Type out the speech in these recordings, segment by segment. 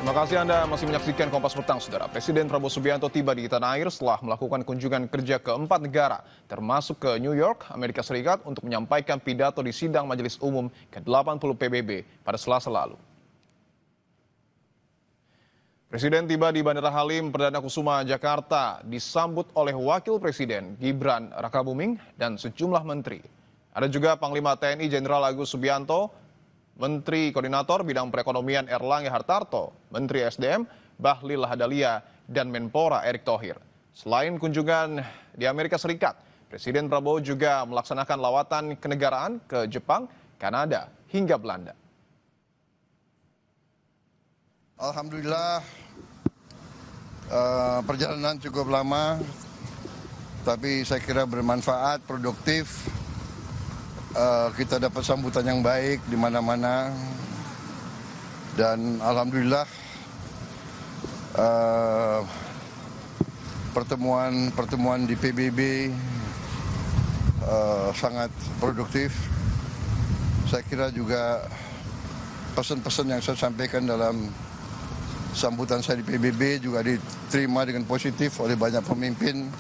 Terima kasih Anda masih menyaksikan Kompas Petang, Saudara. Presiden Prabowo Subianto tiba di tanah air setelah melakukan kunjungan kerja ke 4 negara, termasuk ke New York, Amerika Serikat, untuk menyampaikan pidato di sidang Majelis Umum ke-80 PBB pada Selasa lalu. Presiden tiba di Bandara Halim Perdana Kusuma, Jakarta, disambut oleh Wakil Presiden Gibran Rakabuming dan sejumlah menteri. Ada juga Panglima TNI Jenderal Agus Subianto, Menteri Koordinator Bidang Perekonomian Erlangga Hartarto, Menteri SDM Bahlil Lahadalia, dan Menpora Erick Thohir. Selain kunjungan di Amerika Serikat, Presiden Prabowo juga melaksanakan lawatan kenegaraan ke Jepang, Kanada, hingga Belanda. Alhamdulillah, perjalanan cukup lama, tapi saya kira bermanfaat, produktif. Kita dapat sambutan yang baik di mana-mana, dan alhamdulillah pertemuan di PBB sangat produktif. Saya kira juga pesan-pesan yang saya sampaikan dalam sambutan saya di PBB juga diterima dengan positif oleh banyak pemimpin.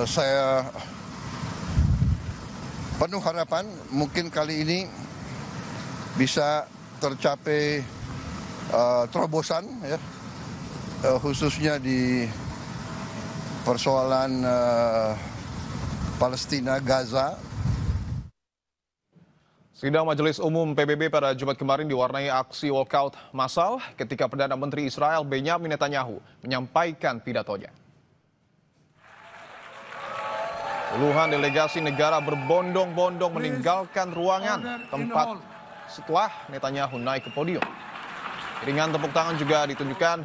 Saya penuh harapan mungkin kali ini bisa tercapai terobosan, ya, khususnya di persoalan Palestina, Gaza. Sidang Majelis Umum PBB pada Jumat kemarin diwarnai aksi walkout massal ketika Perdana Menteri Israel Benyamin Netanyahu menyampaikan pidatonya. Puluhan delegasi negara berbondong-bondong meninggalkan ruangan tempat setelah Netanyahu naik ke podium. Iringan tepuk tangan juga ditunjukkan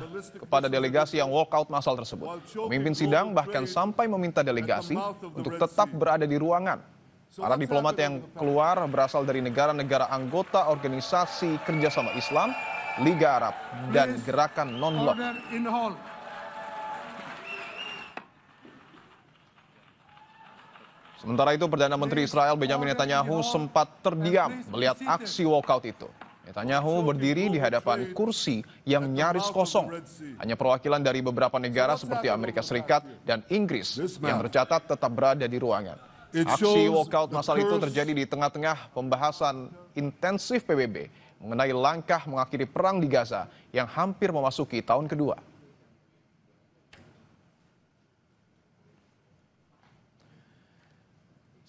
kepada delegasi yang walkout massal tersebut. Pemimpin sidang bahkan sampai meminta delegasi untuk tetap berada di ruangan. Para diplomat yang keluar berasal dari negara-negara anggota Organisasi Kerjasama Islam, Liga Arab, dan Gerakan Non-Blok. Sementara itu, Perdana Menteri Israel Benyamin Netanyahu sempat terdiam melihat aksi walkout itu. Netanyahu berdiri di hadapan kursi yang nyaris kosong. Hanya perwakilan dari beberapa negara seperti Amerika Serikat dan Inggris yang tercatat tetap berada di ruangan. Aksi walkout massal itu terjadi di tengah-tengah pembahasan intensif PBB mengenai langkah mengakhiri perang di Gaza yang hampir memasuki tahun kedua.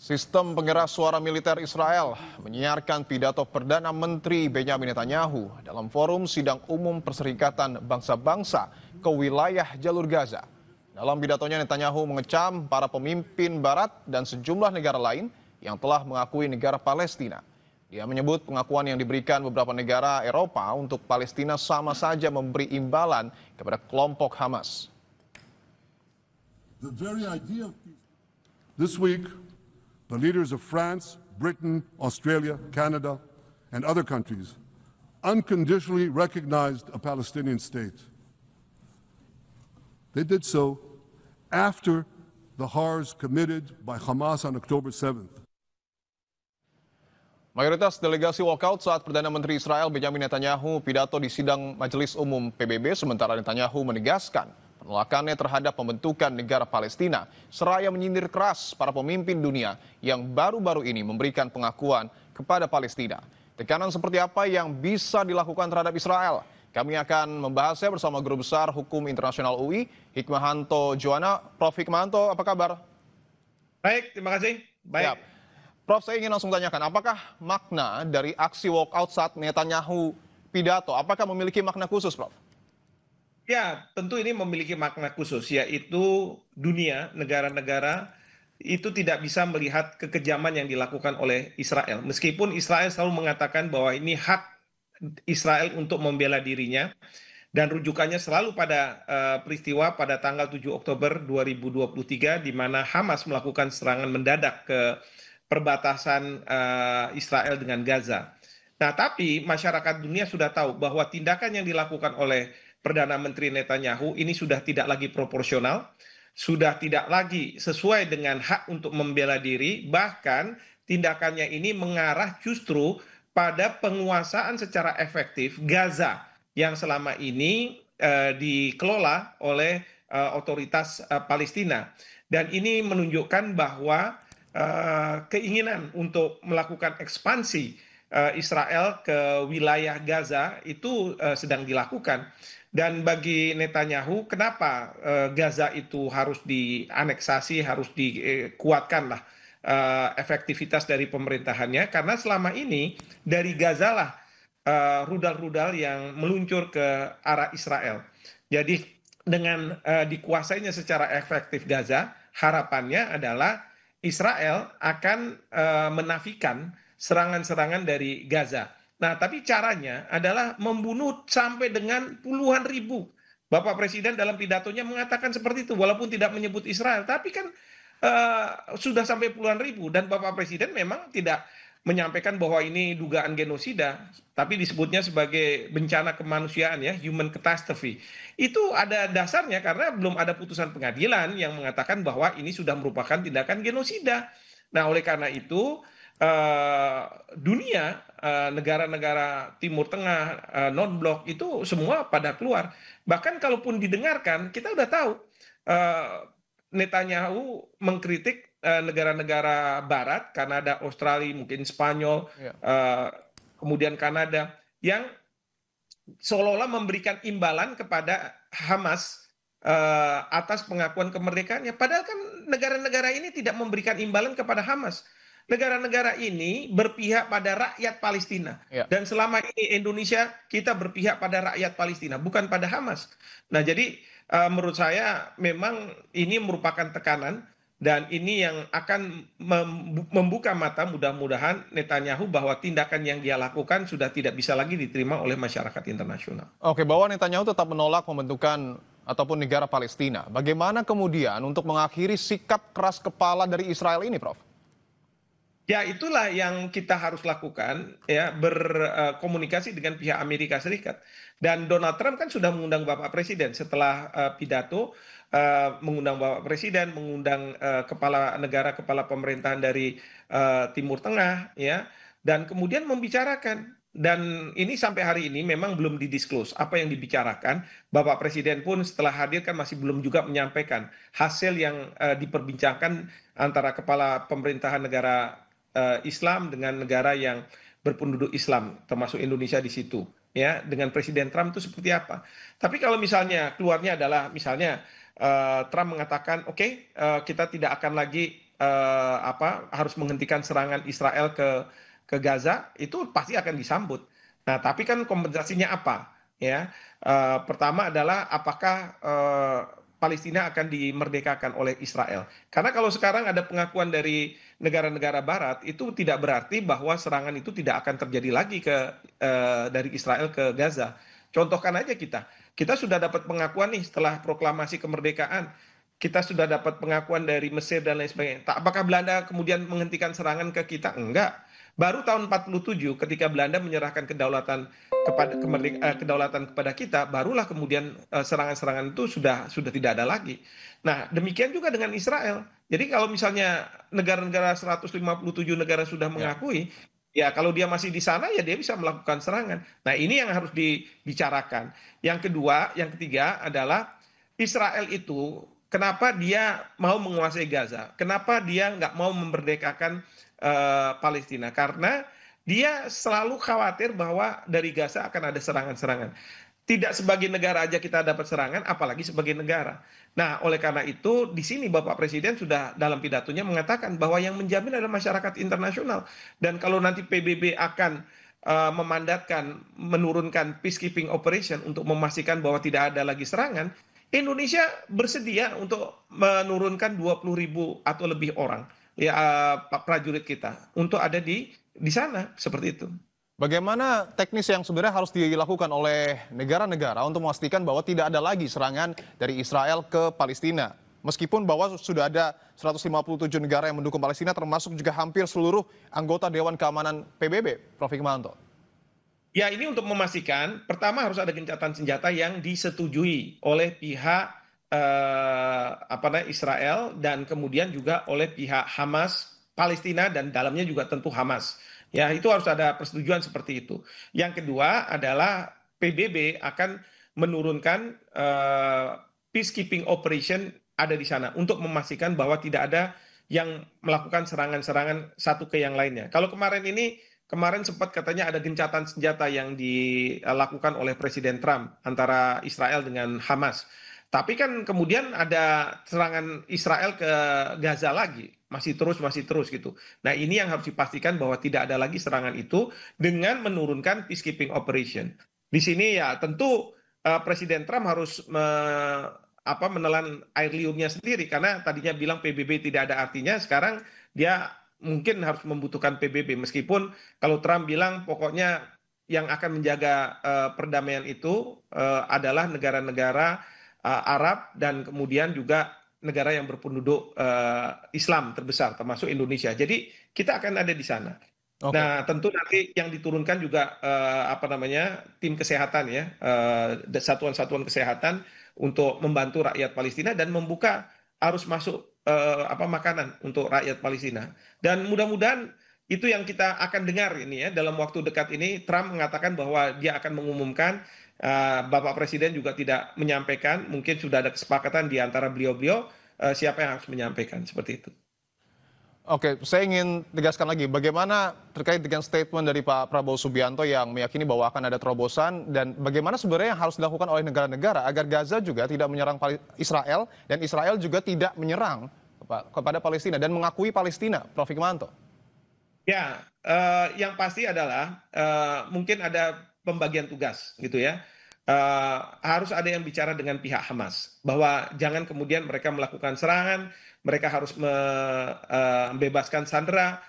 Sistem pengeras suara militer Israel menyiarkan pidato Perdana Menteri Benyamin Netanyahu dalam forum sidang umum Perserikatan Bangsa-Bangsa ke wilayah Jalur Gaza. Dalam pidatonya, Netanyahu mengecam para pemimpin Barat dan sejumlah negara lain yang telah mengakui negara Palestina. Dia menyebut pengakuan yang diberikan beberapa negara Eropa untuk Palestina sama saja memberi imbalan kepada kelompok Hamas. This week, the leaders of France, Britain, Australia, Canada, and other countries unconditionally recognized a Palestinian state. They did so after the horrors committed by Hamas on October 7th. Mayoritas delegasi walkout saat Perdana Menteri Israel Benyamin Netanyahu pidato di sidang Majelis Umum PBB, sementara Netanyahu menegaskan penolakannya terhadap pembentukan negara Palestina, seraya menyindir keras para pemimpin dunia yang baru-baru ini memberikan pengakuan kepada Palestina. Tekanan seperti apa yang bisa dilakukan terhadap Israel? Kami akan membahasnya bersama Guru Besar Hukum Internasional UI, Hikmahanto Juwana. Prof. Hikmahanto, apa kabar? Baik, terima kasih. Baik. Ya. Prof, saya ingin langsung tanyakan, apakah makna dari aksi walkout saat Netanyahu pidato, apakah memiliki makna khusus, Prof? Ya, tentu ini memiliki makna khusus, yaitu dunia, negara-negara itu tidak bisa melihat kekejaman yang dilakukan oleh Israel. Meskipun Israel selalu mengatakan bahwa ini hak Israel untuk membela dirinya, dan rujukannya selalu pada peristiwa pada tanggal 7 Oktober 2023 di mana Hamas melakukan serangan mendadak ke perbatasan Israel dengan Gaza. Nah, tapi masyarakat dunia sudah tahu bahwa tindakan yang dilakukan oleh Perdana Menteri Netanyahu ini sudah tidak lagi proporsional, sudah tidak lagi sesuai dengan hak untuk membela diri, bahkan tindakannya ini mengarah justru pada penguasaan secara efektif Gaza yang selama ini dikelola oleh otoritas Palestina. Dan ini menunjukkan bahwa keinginan untuk melakukan ekspansi Israel ke wilayah Gaza itu sedang dilakukan. Dan bagi Netanyahu, kenapa Gaza itu harus dianeksasi, harus dikuatkan lah efektivitas dari pemerintahannya? Karena selama ini dari Gaza lah rudal-rudal yang meluncur ke arah Israel. Jadi dengan dikuasainya secara efektif Gaza, harapannya adalah Israel akan menafikan serangan-serangan dari Gaza. Nah, tapi caranya adalah membunuh sampai dengan puluhan ribu. Bapak Presiden dalam pidatonya mengatakan seperti itu, walaupun tidak menyebut Israel, tapi kan sudah sampai puluhan ribu. Dan Bapak Presiden memang tidak menyampaikan bahwa ini dugaan genosida, tapi disebutnya sebagai bencana kemanusiaan ya, human catastrophe. Itu ada dasarnya karena belum ada putusan pengadilan yang mengatakan bahwa ini sudah merupakan tindakan genosida. Nah, oleh karena itu dunia, negara-negara Timur Tengah, non-blok itu semua pada keluar. Bahkan kalaupun didengarkan, kita udah tahu Netanyahu mengkritik negara-negara Barat, Kanada, Australia, mungkin Spanyol, kemudian Kanada, yang seolah-olah memberikan imbalan kepada Hamas atas pengakuan kemerdekaannya. Padahal kan negara-negara ini tidak memberikan imbalan kepada Hamas. Negara-negara ini berpihak pada rakyat Palestina. Dan selama ini Indonesia kita berpihak pada rakyat Palestina, bukan pada Hamas. Nah, jadi menurut saya memang ini merupakan tekanan dan ini yang akan membuka mata mudah-mudahan Netanyahu bahwa tindakan yang dia lakukan sudah tidak bisa lagi diterima oleh masyarakat internasional. Oke, bahwa Netanyahu tetap menolak pembentukan ataupun negara Palestina. Bagaimana kemudian untuk mengakhiri sikap keras kepala dari Israel ini, Prof? Ya, itulah yang kita harus lakukan, ya, berkomunikasi dengan pihak Amerika Serikat. Dan Donald Trump kan sudah mengundang Bapak Presiden setelah pidato, mengundang Bapak Presiden, mengundang kepala negara, kepala pemerintahan dari Timur Tengah, ya, dan kemudian membicarakan. Dan ini sampai hari ini memang belum didisclose apa yang dibicarakan. Bapak Presiden pun setelah hadir kan masih belum juga menyampaikan hasil yang diperbincangkan antara kepala pemerintahan negara Islam dengan negara yang berpenduduk Islam, termasuk Indonesia di situ, ya, dengan Presiden Trump itu seperti apa. Tapi kalau misalnya keluarnya adalah misalnya Trump mengatakan, oke, kita tidak akan lagi harus menghentikan serangan Israel ke Gaza, itu pasti akan disambut. Nah, tapi kan kompensasinya apa? Ya, pertama adalah apakah Palestina akan dimerdekakan oleh Israel. Karena kalau sekarang ada pengakuan dari negara-negara Barat, itu tidak berarti bahwa serangan itu tidak akan terjadi lagi dari Israel ke Gaza. Contohkan aja kita sudah dapat pengakuan nih setelah proklamasi kemerdekaan. Kita sudah dapat pengakuan dari Mesir dan lain sebagainya. Apakah Belanda kemudian menghentikan serangan ke kita? Enggak. Baru tahun 47 ketika Belanda menyerahkan kedaulatan kepada kita, barulah kemudian serangan-serangan itu sudah tidak ada lagi. Nah, demikian juga dengan Israel. Jadi kalau misalnya negara-negara 157 negara sudah mengakui, ya kalau dia masih di sana ya dia bisa melakukan serangan. Nah, ini yang harus dibicarakan. Yang kedua, yang ketiga adalah Israel itu kenapa dia mau menguasai Gaza? Kenapa dia nggak mau memerdekakan Palestina? Karena dia selalu khawatir bahwa dari Gaza akan ada serangan-serangan. Tidak sebagai negara aja kita dapat serangan, apalagi sebagai negara. Nah, oleh karena itu, di sini Bapak Presiden sudah dalam pidatonya mengatakan bahwa yang menjamin adalah masyarakat internasional. Dan kalau nanti PBB akan memandatkan, menurunkan peacekeeping operation untuk memastikan bahwa tidak ada lagi serangan, Indonesia bersedia untuk menurunkan 20.000 atau lebih orang, ya, prajurit kita untuk ada di sana, seperti itu. Bagaimana teknis yang sebenarnya harus dilakukan oleh negara-negara untuk memastikan bahwa tidak ada lagi serangan dari Israel ke Palestina? Meskipun bahwa sudah ada 157 negara yang mendukung Palestina, termasuk juga hampir seluruh anggota Dewan Keamanan PBB, Prof. Hikmahanto. Ya, ini untuk memastikan, pertama harus ada gencatan senjata yang disetujui oleh pihak Israel dan kemudian juga oleh pihak Hamas, Palestina, dan dalamnya juga tentu Hamas. Ya, itu harus ada persetujuan seperti itu. Yang kedua adalah PBB akan menurunkan peacekeeping operation ada di sana untuk memastikan bahwa tidak ada yang melakukan serangan-serangan satu ke yang lainnya. Kalau kemarin sempat katanya ada gencatan senjata yang dilakukan oleh Presiden Trump antara Israel dengan Hamas. Tapi kan kemudian ada serangan Israel ke Gaza lagi, masih terus gitu. Nah, ini yang harus dipastikan bahwa tidak ada lagi serangan itu dengan menurunkan peacekeeping operation. Di sini ya tentu Presiden Trump harus menelan air liurnya sendiri karena tadinya bilang PBB tidak ada artinya, sekarang dia mungkin harus membutuhkan PBB meskipun kalau Trump bilang pokoknya yang akan menjaga perdamaian itu adalah negara-negara Arab dan kemudian juga negara yang berpenduduk Islam terbesar termasuk Indonesia. Jadi kita akan ada di sana. Oke. Nah, tentu nanti yang diturunkan juga tim kesehatan ya, satuan-satuan kesehatan untuk membantu rakyat Palestina dan membuka arus masuk makanan untuk rakyat Palestina. Dan mudah-mudahan itu yang kita akan dengar ini ya dalam waktu dekat ini. Trump mengatakan bahwa dia akan mengumumkan, Bapak Presiden juga tidak menyampaikan, mungkin sudah ada kesepakatan di antara beliau-beliau siapa yang harus menyampaikan seperti itu. Oke, saya ingin tegaskan lagi bagaimana terkait dengan statement dari Pak Prabowo Subianto yang meyakini bahwa akan ada terobosan dan bagaimana sebenarnya yang harus dilakukan oleh negara-negara agar Gaza juga tidak menyerang Israel dan Israel juga tidak menyerang kepada Palestina dan mengakui Palestina, Prof. Hikmahanto. Ya, yang pasti adalah mungkin ada pembagian tugas gitu ya. Harus ada yang bicara dengan pihak Hamas bahwa jangan kemudian mereka melakukan serangan, mereka harus membebaskan sandera,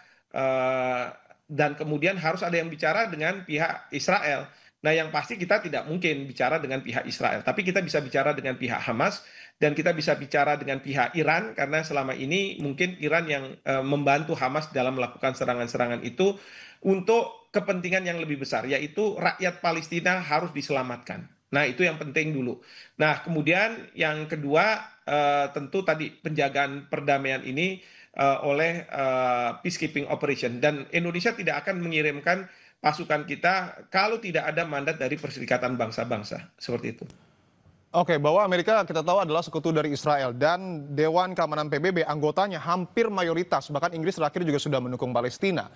dan kemudian harus ada yang bicara dengan pihak Israel. Nah, yang pasti kita tidak mungkin bicara dengan pihak Israel, tapi kita bisa bicara dengan pihak Hamas dan kita bisa bicara dengan pihak Iran karena selama ini mungkin Iran yang membantu Hamas dalam melakukan serangan-serangan itu untuk kepentingan yang lebih besar, yaitu rakyat Palestina harus diselamatkan. Nah, itu yang penting dulu. Nah, kemudian yang kedua tentu tadi penjagaan perdamaian ini oleh peacekeeping operation. Dan Indonesia tidak akan mengirimkan pasukan kita kalau tidak ada mandat dari Perserikatan Bangsa-Bangsa. Seperti itu. Oke, bahwa Amerika kita tahu adalah sekutu dari Israel dan Dewan Keamanan PBB anggotanya hampir mayoritas, bahkan Inggris terakhir juga sudah mendukung Palestina.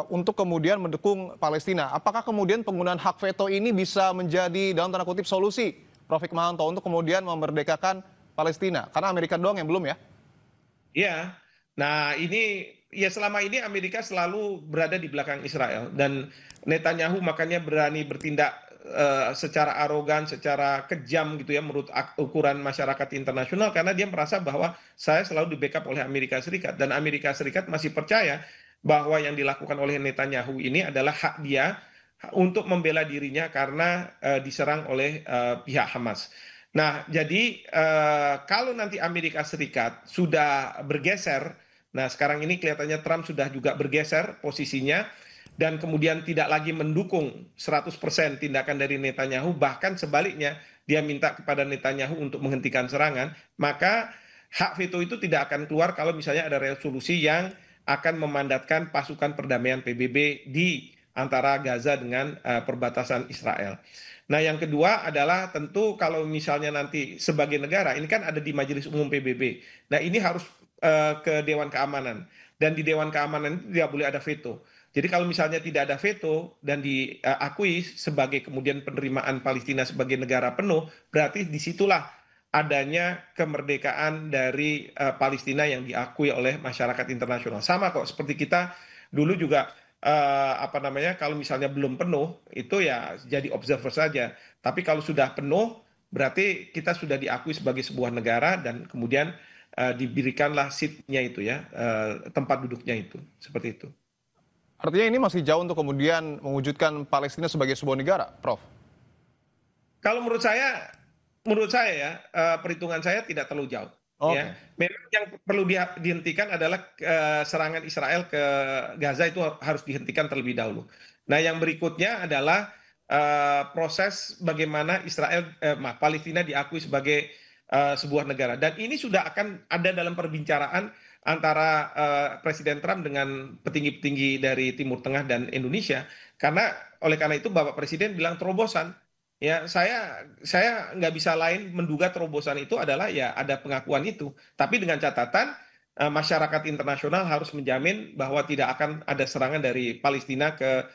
Untuk kemudian mendukung Palestina. Apakah kemudian penggunaan hak veto ini bisa menjadi dalam tanda kutip solusi, Prof. Hikmahanto, untuk kemudian memerdekakan Palestina? Karena Amerika doang yang belum ya? Iya. Nah, ini ya selama ini Amerika selalu berada di belakang Israel dan Netanyahu makanya berani bertindak secara arogan, secara kejam gitu ya menurut ukuran masyarakat internasional karena dia merasa bahwa saya selalu di backup oleh Amerika Serikat dan Amerika Serikat masih percaya bahwa yang dilakukan oleh Netanyahu ini adalah hak dia untuk membela dirinya karena diserang oleh pihak Hamas. Nah, jadi kalau nanti Amerika Serikat sudah bergeser, nah sekarang ini kelihatannya Trump sudah juga bergeser posisinya dan kemudian tidak lagi mendukung 100% tindakan dari Netanyahu, bahkan sebaliknya dia minta kepada Netanyahu untuk menghentikan serangan, maka hak veto itu tidak akan keluar kalau misalnya ada resolusi yang akan memandatkan pasukan perdamaian PBB di antara Gaza dengan perbatasan Israel. Nah, yang kedua adalah tentu kalau misalnya nanti sebagai negara, ini kan ada di Majelis Umum PBB. Nah, ini harus ke Dewan Keamanan. Dan di Dewan Keamanan itu tidak boleh ada veto. Jadi kalau misalnya tidak ada veto dan diakui sebagai kemudian penerimaan Palestina sebagai negara penuh, berarti disitulah adanya kemerdekaan dari Palestina yang diakui oleh masyarakat internasional. Sama kok seperti kita dulu juga kalau misalnya belum penuh itu ya jadi observer saja. Tapi kalau sudah penuh berarti kita sudah diakui sebagai sebuah negara dan kemudian diberikanlah seat-nya itu ya, tempat duduknya itu. Seperti itu. Artinya ini masih jauh untuk kemudian mewujudkan Palestina sebagai sebuah negara, Prof. Kalau menurut saya ya perhitungan saya tidak terlalu jauh. Okay. Ya, memang yang perlu dihentikan adalah serangan Israel ke Gaza itu harus dihentikan terlebih dahulu. Nah, yang berikutnya adalah proses bagaimana Palestina diakui sebagai sebuah negara. Dan ini sudah akan ada dalam perbincangan antara Presiden Trump dengan petinggi-petinggi dari Timur Tengah dan Indonesia. Oleh karena itu Bapak Presiden bilang terobosan. Ya, saya nggak bisa lain menduga terobosan itu adalah ya ada pengakuan itu. Tapi dengan catatan masyarakat internasional harus menjamin bahwa tidak akan ada serangan dari Palestina ke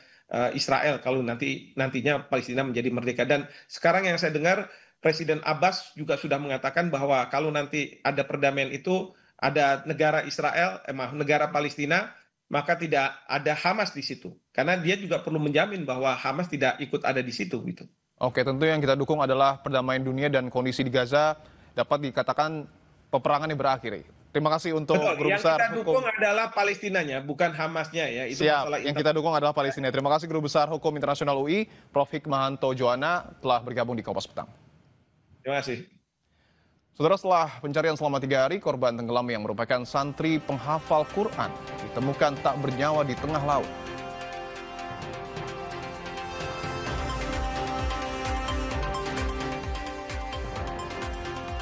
Israel kalau nantinya Palestina menjadi merdeka. Dan sekarang yang saya dengar Presiden Abbas juga sudah mengatakan bahwa kalau nanti ada perdamaian itu ada negara Israel, negara Palestina, maka tidak ada Hamas di situ. Karena dia juga perlu menjamin bahwa Hamas tidak ikut ada di situ gitu. Oke, tentu yang kita dukung adalah perdamaian dunia dan kondisi di Gaza dapat dikatakan peperangannya berakhir. Terima kasih untuk Betul, Guru yang Besar kita dukung adalah Palestinanya, bukan Hamasnya ya. Itu Siap, masalah yang kita dukung adalah Palestina. Terima kasih Guru Besar Hukum Internasional UI, Prof. Hikmahanto Joana telah bergabung di Kompas Petang. Terima kasih. Saudara, setelah pencarian selama 3 hari, korban tenggelam yang merupakan santri penghafal Quran ditemukan tak bernyawa di tengah laut.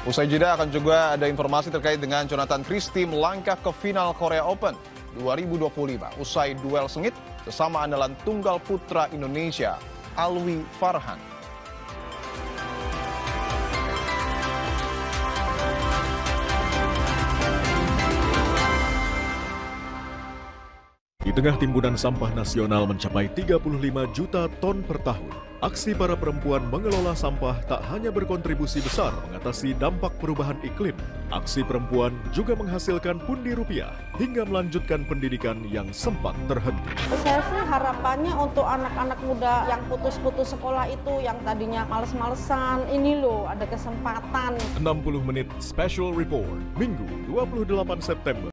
Usai jeda akan juga ada informasi terkait dengan Jonathan Christie melangkah ke final Korea Open 2025 usai duel sengit sesama andalan tunggal putra Indonesia, Alwi Farhan. Di tengah timbunan sampah nasional mencapai 35 juta ton per tahun, aksi para perempuan mengelola sampah tak hanya berkontribusi besar mengatasi dampak perubahan iklim. Aksi perempuan juga menghasilkan pundi rupiah hingga melanjutkan pendidikan yang sempat terhenti. Saya sih harapannya untuk anak-anak muda yang putus-putus sekolah itu, yang tadinya males-malesan, ini loh ada kesempatan. 60 menit Special Report, Minggu 28 September.